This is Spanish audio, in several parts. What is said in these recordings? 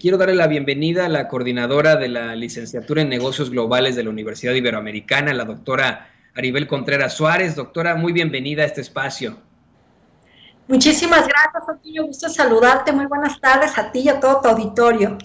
Quiero darle la bienvenida a la coordinadora de la licenciatura en Negocios Globales de la Universidad Iberoamericana, la doctora Aribel Contreras Suárez. Doctora, muy bienvenida a este espacio. Muchísimas gracias, Otillo. Gusto saludarte. Muy buenas tardes a ti y a todo tu auditorio.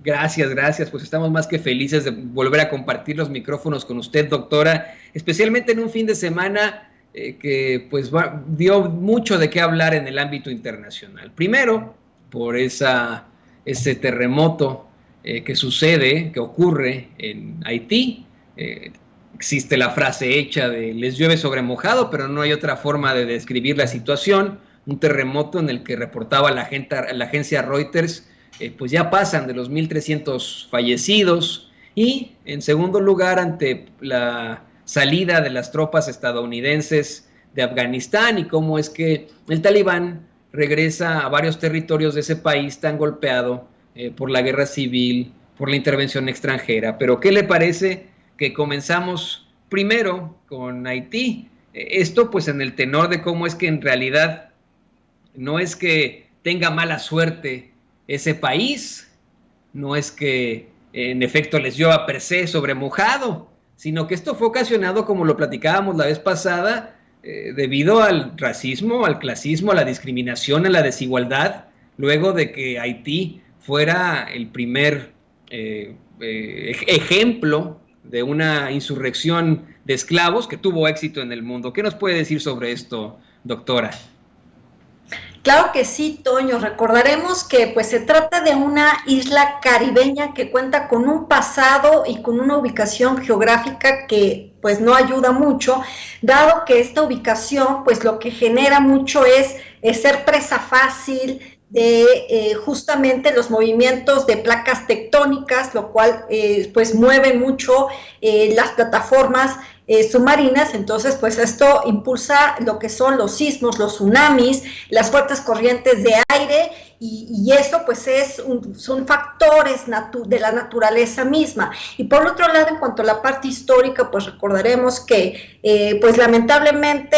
Gracias, gracias. Pues estamos más que felices de volver a compartir los micrófonos con usted, doctora, especialmente en un fin de semana que pues dio mucho de qué hablar en el ámbito internacional. Primero, por ese terremoto que sucede, que ocurre en Haití. Existe la frase hecha de les llueve sobre mojado, pero no hay otra forma de describir la situación. Un terremoto en el que reportaba la agencia Reuters, pues ya pasan de los 1,300 fallecidos. Y en segundo lugar, ante la salida de las tropas estadounidenses de Afganistán y cómo es que el Talibán regresa a varios territorios de ese país tan golpeado por la guerra civil, por la intervención extranjera. Pero ¿qué le parece que comenzamos primero con Haití? Esto pues en el tenor de cómo es que en realidad no es que tenga mala suerte ese país, no es que en efecto les llueva per se sobre mojado, sino que esto fue ocasionado, como lo platicábamos la vez pasada, debido al racismo, al clasismo, a la discriminación, a la desigualdad, luego de que Haití fuera el primer ejemplo de una insurrección de esclavos que tuvo éxito en el mundo. ¿Qué nos puede decir sobre esto, doctora? Claro que sí, Toño. Recordaremos que pues se trata de una isla caribeña que cuenta con un pasado y con una ubicación geográfica que pues no ayuda mucho, dado que esta ubicación pues lo que genera mucho es ser presa fácil de justamente los movimientos de placas tectónicas, lo cual pues mueve mucho las plataformas submarinas. Entonces pues esto impulsa lo que son los sismos, los tsunamis, las fuertes corrientes de aire, y eso pues son factores de la naturaleza misma. Y por otro lado, en cuanto a la parte histórica, pues recordaremos que pues lamentablemente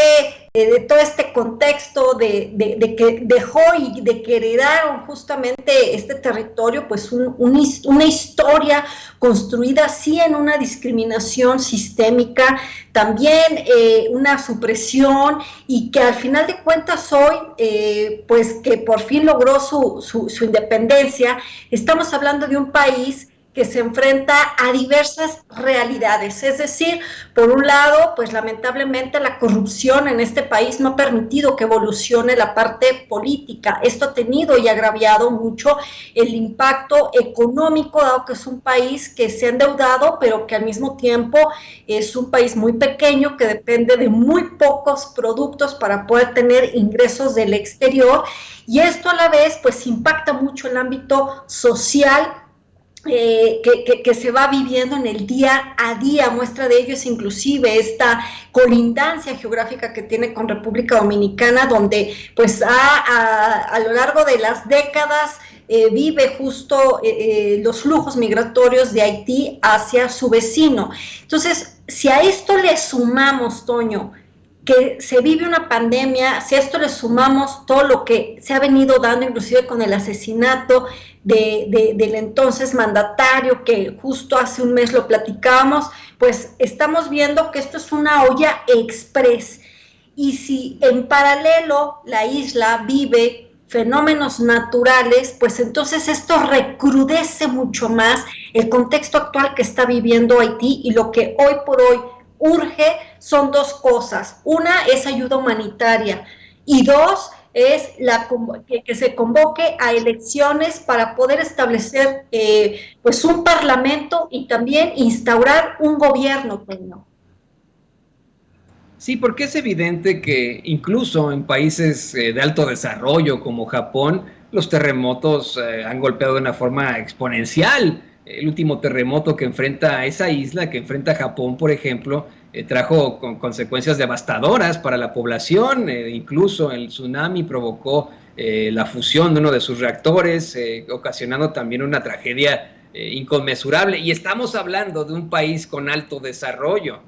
de todo este contexto de que dejó y de que heredaron justamente este territorio, pues una historia construida así en una discriminación sistémica, también una supresión, y que al final de cuentas hoy, pues que por fin logró su independencia. Estamos hablando de un país que se enfrenta a diversas realidades. Es decir, por un lado, pues lamentablemente la corrupción en este país no ha permitido que evolucione la parte política. Esto ha tenido y agraviado mucho el impacto económico, dado que es un país que se ha endeudado, pero que al mismo tiempo es un país muy pequeño que depende de muy pocos productos para poder tener ingresos del exterior, y esto a la vez pues impacta mucho el ámbito social que se va viviendo en el día a día. Muestra de ello es inclusive esta colindancia geográfica que tiene con República Dominicana, donde pues a lo largo de las décadas vive justo los flujos migratorios de Haití hacia su vecino. Entonces, si a esto le sumamos, Toño, que se vive una pandemia, si a esto le sumamos todo lo que se ha venido dando, inclusive con el asesinato del entonces mandatario, que justo hace un mes lo platicábamos, pues estamos viendo que esto es una olla express. Y si en paralelo la isla vive fenómenos naturales, pues entonces esto recrudece mucho más el contexto actual que está viviendo Haití, y lo que hoy por hoy urge son dos cosas. Una es ayuda humanitaria, y dos es que se convoque a elecciones para poder establecer pues un parlamento y también instaurar un gobierno pleno. Sí, porque es evidente que incluso en países de alto desarrollo como Japón, los terremotos han golpeado de una forma exponencial. El último terremoto que enfrenta esa isla, que enfrenta Japón, por ejemplo, trajo con consecuencias devastadoras para la población. Incluso el tsunami provocó la fusión de uno de sus reactores, ocasionando también una tragedia inconmensurable. Y estamos hablando de un país con alto desarrollo.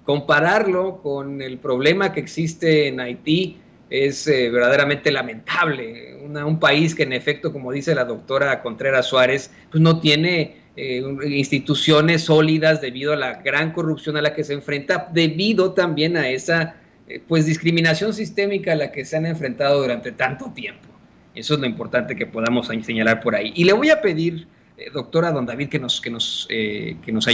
Compararlo con el problema que existe en Haití es verdaderamente lamentable. Un país que en efecto, como dice la doctora Contreras Suárez, pues no tiene instituciones sólidas debido a la gran corrupción a la que se enfrenta, debido también a esa pues discriminación sistémica a la que se han enfrentado durante tanto tiempo. Eso es lo importante que podamos señalar por ahí. Y le voy a pedir, doctora, a don David, que nos ayude